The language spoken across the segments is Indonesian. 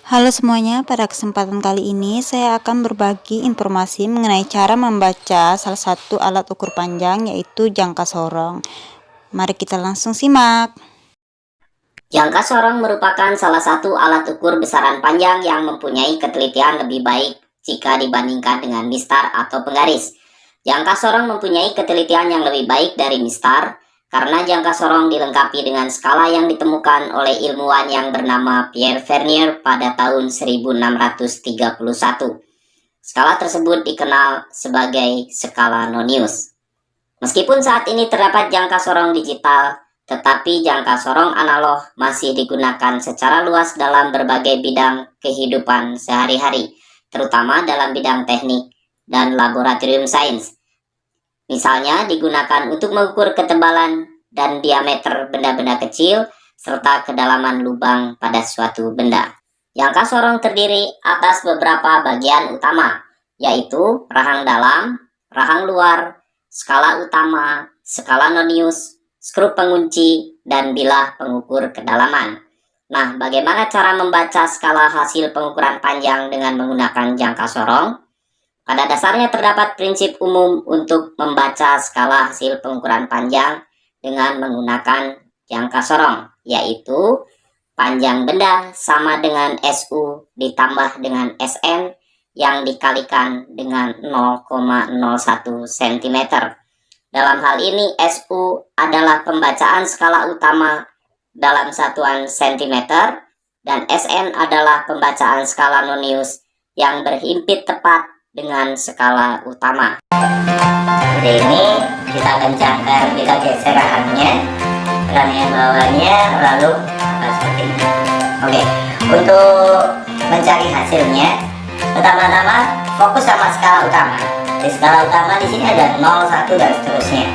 Halo semuanya, pada kesempatan kali ini saya akan berbagi informasi mengenai cara membaca salah satu alat ukur panjang, yaitu jangka sorong. Mari kita langsung simak. Jangka sorong merupakan salah satu alat ukur besaran panjang yang mempunyai ketelitian lebih baik jika dibandingkan dengan mistar atau penggaris. Jangka sorong mempunyai ketelitian yang lebih baik dari mistar karena jangka sorong dilengkapi dengan skala yang ditemukan oleh ilmuwan yang bernama Pierre Vernier pada tahun 1631. Skala tersebut dikenal sebagai skala Nonius. Meskipun saat ini terdapat jangka sorong digital, tetapi jangka sorong analog masih digunakan secara luas dalam berbagai bidang kehidupan sehari-hari, terutama dalam bidang teknik dan laboratorium sains. Misalnya digunakan untuk mengukur ketebalan dan diameter benda-benda kecil, serta kedalaman lubang pada suatu benda. Jangka sorong terdiri atas beberapa bagian utama, yaitu rahang dalam, rahang luar, skala utama, skala Nonius, skrup pengunci, dan bilah pengukur kedalaman. Nah, bagaimana cara membaca skala hasil pengukuran panjang dengan menggunakan jangka sorong? Pada dasarnya terdapat prinsip umum untuk membaca skala hasil pengukuran panjang dengan menggunakan jangka sorong, yaitu panjang benda sama dengan SU ditambah dengan SN yang dikalikan dengan 0,01 cm. Dalam hal ini SU adalah pembacaan skala utama dalam satuan cm dan SN adalah pembacaan skala Nonius yang berhimpit tepat dengan skala utama. Jadi ini kita kencangkan, kita geser rahangnya, yang bawahnya, lalu seperti ini. Oke, untuk mencari hasilnya, pertama-tama fokus sama skala utama. Di skala utama di sini ada 0, 1 dan seterusnya.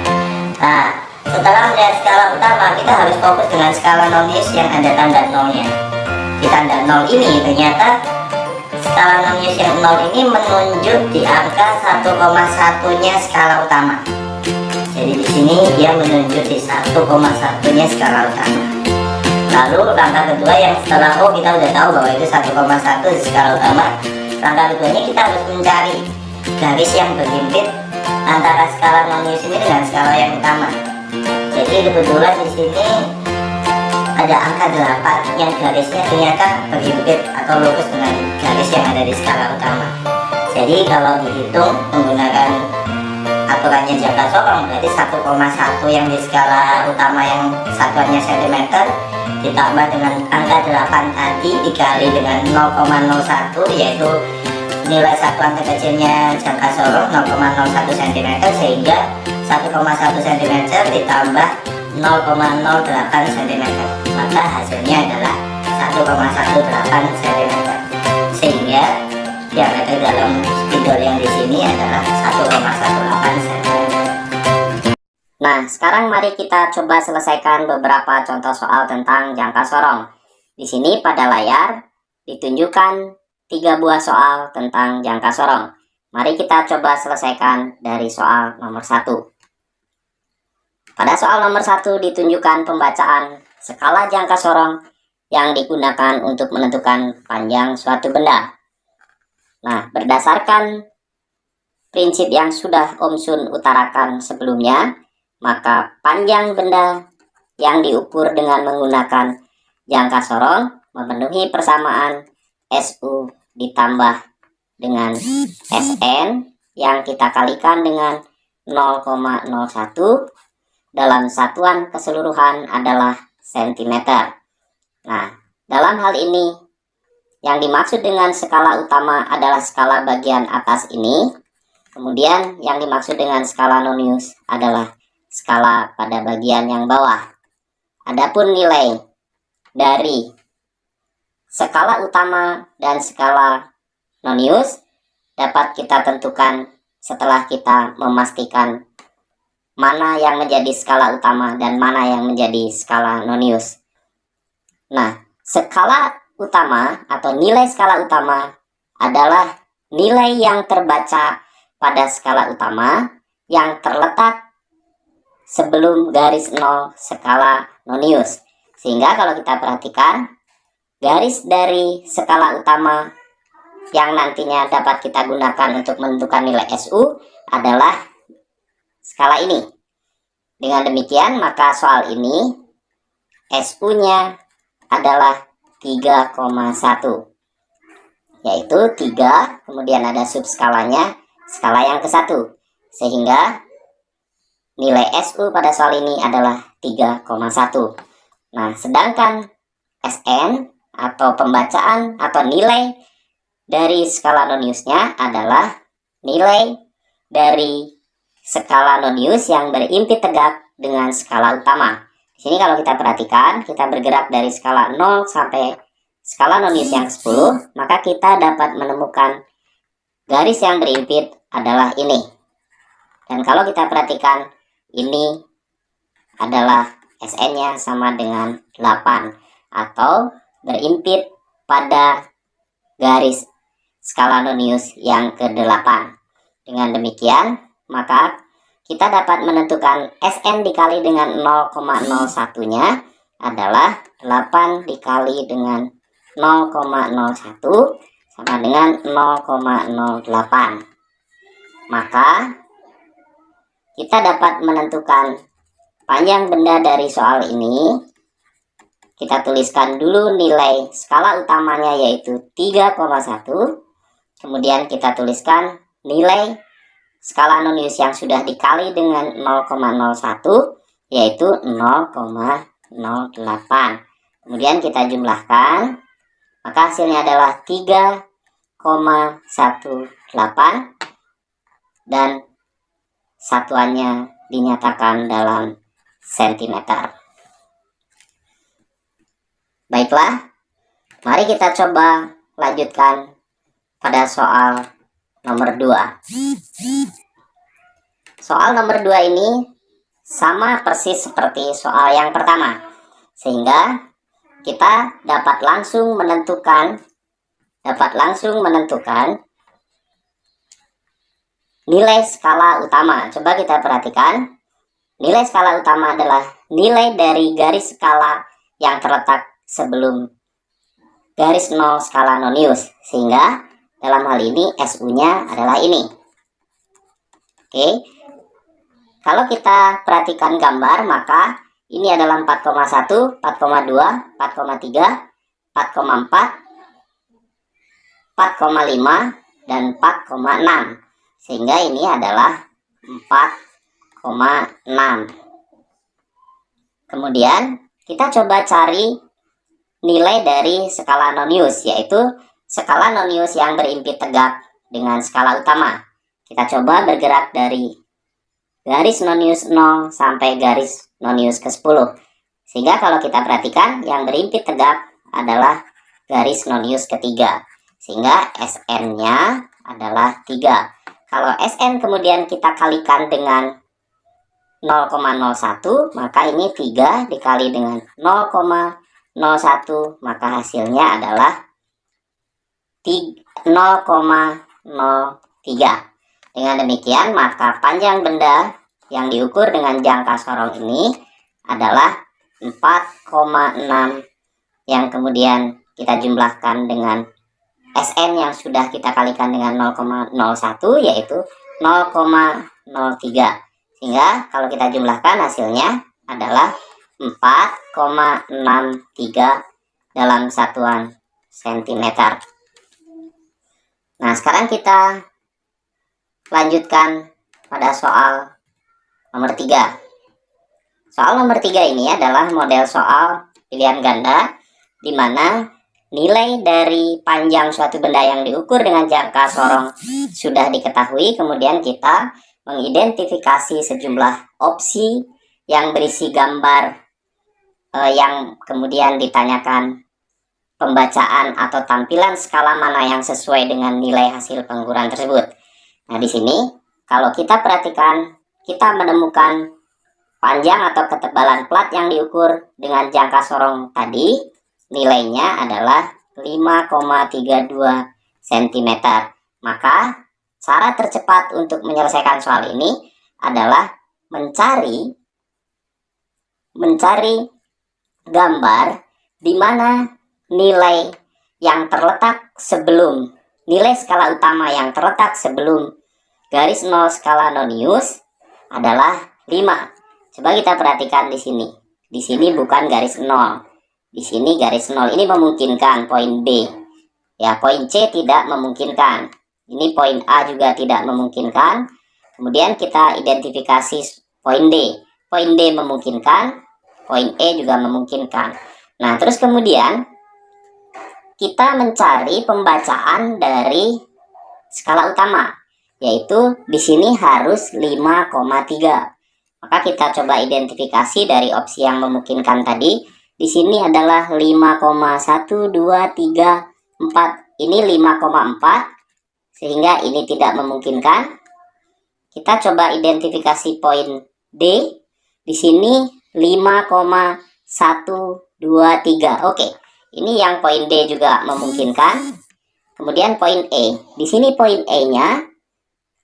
Nah, setelah melihat skala utama, kita harus fokus dengan skala Nonius yang ada tanda nolnya. Di tanda 0 ini ternyata skala Nonius yang 0 ini menunjuk di angka 1,1-nya skala utama. Jadi di sini dia menunjuk di 1,1-nya skala utama. Lalu langkah kedua yang setelah kita udah tahu bahwa itu 1,1 di skala utama. Langkah keduanya kita harus mencari garis yang berhimpit antara skala Nonius ini dengan skala yang utama. Jadi kebetulan di sini ada angka 8 yang garisnya ternyata berhimpit atau lurus dengan garis yang ada di skala utama. Jadi kalau dihitung menggunakan aturannya jangka sorong, berarti 1,1 yang di skala utama yang satuannya cm ditambah dengan angka 8 tadi dikali dengan 0,01, yaitu nilai satuan terkecilnya jangka sorong 0,01 cm, sehingga 1,1 cm ditambah 0,08 cm, maka hasilnya adalah 1,18 cm, sehingga diameter dalam spidol yang di sini adalah 1,18 cm. Nah, sekarang mari kita coba selesaikan beberapa contoh soal tentang jangka sorong. Di sini pada layar ditunjukkan 3 buah soal tentang jangka sorong. Mari kita coba selesaikan dari soal nomor 1. Pada soal nomor 1 ditunjukkan pembacaan skala jangka sorong yang digunakan untuk menentukan panjang suatu benda. Nah, berdasarkan prinsip yang sudah Om Sun utarakan sebelumnya, maka panjang benda yang diukur dengan menggunakan jangka sorong memenuhi persamaan SU ditambah dengan SN yang kita kalikan dengan 0,01 dalam satuan keseluruhan adalah cm. Nah, dalam hal ini yang dimaksud dengan skala utama adalah skala bagian atas ini. Kemudian yang dimaksud dengan skala Nonius adalah skala pada bagian yang bawah. Adapun nilai dari skala utama dan skala Nonius dapat kita tentukan setelah kita memastikan mana yang menjadi skala utama dan mana yang menjadi skala Nonius. Nah, skala utama atau nilai skala utama adalah nilai yang terbaca pada skala utama yang terletak sebelum garis 0 skala Nonius. Sehingga kalau kita perhatikan garis dari skala utama yang nantinya dapat kita gunakan untuk menentukan nilai SU adalah skala ini. Dengan demikian, maka soal ini SU-nya adalah 3,1. Yaitu 3, kemudian ada subskalanya, skala yang ke-1. Sehingga nilai SU pada soal ini adalah 3,1. Nah, sedangkan SN atau pembacaan atau nilai dari skala noniusnya adalah nilai dari skala nonius yang berimpit tegak dengan skala utama. Di sini kalau kita perhatikan, kita bergerak dari skala 0 sampai skala nonius yang 10, maka kita dapat menemukan garis yang berimpit adalah ini. Dan kalau kita perhatikan, ini adalah SN-nya sama dengan 8 atau berimpit pada garis skala nonius yang ke-8. Dengan demikian, maka kita dapat menentukan SN dikali dengan 0,01-nya adalah 8 dikali dengan 0,01 sama dengan 0,08. Maka kita dapat menentukan panjang benda dari soal ini. Kita tuliskan dulu nilai skala utamanya yaitu 3,1. Kemudian kita tuliskan nilai skala nonius yang sudah dikali dengan 0,01 yaitu 0,08. Kemudian kita jumlahkan, maka hasilnya adalah 3,18 dan satuannya dinyatakan dalam sentimeter. Baiklah, mari kita coba lanjutkan pada soal nomor 2. Soal nomor 2 ini sama persis seperti soal yang pertama, sehingga kita dapat langsung menentukan nilai skala utama. Coba kita perhatikan, nilai skala utama adalah nilai dari garis skala yang terletak sebelum garis 0 skala nonius, sehingga dalam hal ini SU-nya adalah ini. Oke, kalau kita perhatikan gambar, maka ini adalah 4,1, 4,2, 4,3, 4,4, 4,5, dan 4,6. Sehingga ini adalah 4,6. Kemudian kita coba cari nilai dari skala nonius, yaitu skala nonius yang berimpit tegak dengan skala utama. Kita coba bergerak dari garis nonius 0 sampai garis nonius ke-10. Sehingga kalau kita perhatikan, yang berimpit tegak adalah garis nonius ketiga. Sehingga SN-nya adalah 3. Kalau SN kemudian kita kalikan dengan 0,01, maka ini 3 dikali dengan 0,01, maka hasilnya adalah 0,03. Dengan demikian, maka panjang benda yang diukur dengan jangka sorong ini adalah 4,6 yang kemudian kita jumlahkan dengan SN yang sudah kita kalikan dengan 0,01 yaitu 0,03. Sehingga kalau kita jumlahkan hasilnya adalah 4,63 dalam satuan sentimeter. Nah, sekarang kita lanjutkan pada soal nomor 3. Soal nomor 3 ini adalah model soal pilihan ganda, di mana nilai dari panjang suatu benda yang diukur dengan jangka sorong sudah diketahui. Kemudian kita mengidentifikasi sejumlah opsi yang berisi gambar yang kemudian ditanyakan pembacaan atau tampilan skala mana yang sesuai dengan nilai hasil pengukuran tersebut. Nah, di sini kalau kita perhatikan, kita menemukan panjang atau ketebalan plat yang diukur dengan jangka sorong tadi, nilainya adalah 5,32 cm. Maka cara tercepat untuk menyelesaikan soal ini adalah mencari gambar di mana nilai yang terletak sebelum nilai skala utama yang terletak sebelum garis 0 skala nonius adalah 5. Coba kita perhatikan di sini. Di sini bukan garis 0. Di sini garis 0. Ini memungkinkan poin B. Ya, poin C tidak memungkinkan. Ini poin A juga tidak memungkinkan. Kemudian kita identifikasi poin D. Poin D memungkinkan, poin E juga memungkinkan. Nah, terus kemudian kita mencari pembacaan dari skala utama, yaitu di sini harus 5,3. Maka kita coba identifikasi dari opsi yang memungkinkan tadi. Di sini adalah 5,1, 2, 3, 4. Ini 5,4, sehingga ini tidak memungkinkan. Kita coba identifikasi poin D. Di sini 5,123. Oke, ini yang poin D juga memungkinkan. Kemudian poin E. Di sini poin E-nya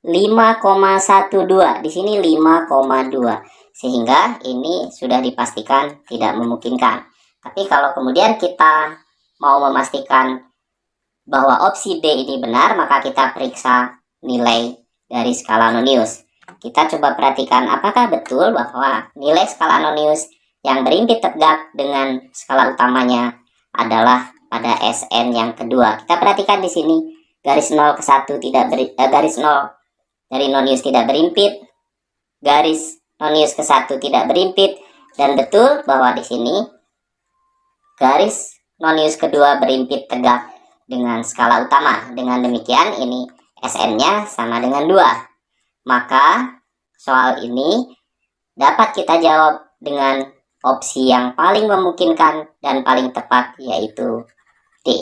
5,12. Di sini 5,2. Sehingga ini sudah dipastikan tidak memungkinkan. Tapi kalau kemudian kita mau memastikan bahwa opsi D ini benar, maka kita periksa nilai dari skala nonius. Kita coba perhatikan apakah betul bahwa nilai skala nonius yang berimpit tegak dengan skala utamanya adalah pada SN yang kedua. Kita perhatikan di sini garis 0 ke 1 garis 0 dari nonius tidak berimpit, garis nonius ke 1 tidak berimpit, dan betul bahwa di sini garis nonius kedua berimpit tegak dengan skala utama. Dengan demikian ini SN-nya sama dengan 2. Maka soal ini dapat kita jawab dengan opsi yang paling memungkinkan dan paling tepat, yaitu D.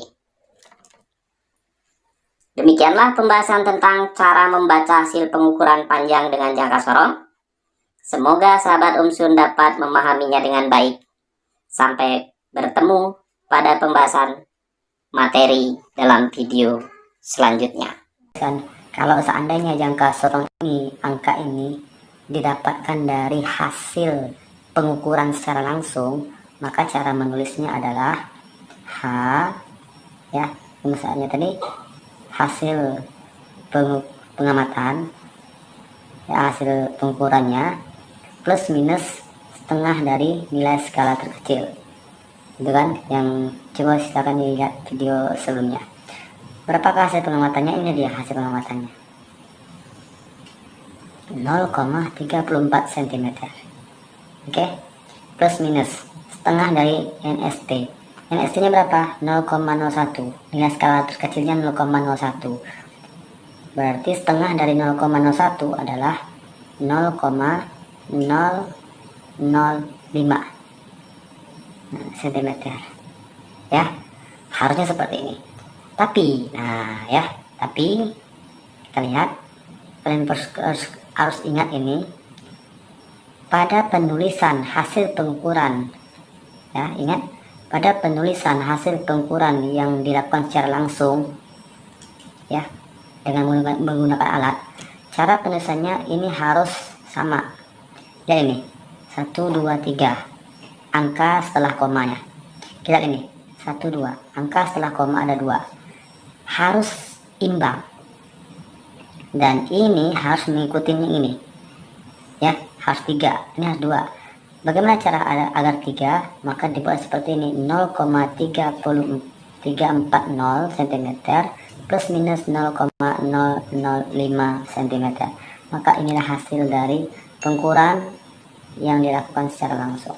Demikianlah pembahasan tentang cara membaca hasil pengukuran panjang dengan jangka sorong. Semoga sahabat Sun dapat memahaminya dengan baik. Sampai bertemu pada pembahasan materi dalam video selanjutnya. Kalau seandainya jangka sorong ini, angka ini didapatkan dari hasil pengukuran secara langsung, maka cara menulisnya adalah H, ya, misalnya tadi hasil pengamatan, ya, hasil pengukurannya plus minus setengah dari nilai skala terkecil, itu kan, yang coba silakan dilihat video sebelumnya. Berapakah hasil pengamatannya? Ini dia hasil pengamatannya, 0,34 cm. Oke, plus minus setengah dari NST. NST nya berapa? 0,01. Nilai skala terkecilnya 0,01. Berarti setengah dari 0,01 adalah 0,005 cm. Ya, harusnya seperti ini. Tapi, tapi kita lihat, kalian harus ingat ini pada penulisan hasil pengukuran, ya, ingat pada penulisan hasil pengukuran yang dilakukan secara langsung, ya, dengan menggunakan alat, cara penulisannya ini harus sama. Ya, ini 1, 2, 3 angka setelah komanya. Kita lihat ini 1, 2 angka setelah koma ada 2, harus imbang, dan ini harus mengikuti yang ini, ya, harus 3, ini harus 2. Bagaimana cara agar 3? Maka dibuat seperti ini, 0,340 cm plus minus 0,005 cm. Maka inilah hasil dari pengukuran yang dilakukan secara langsung.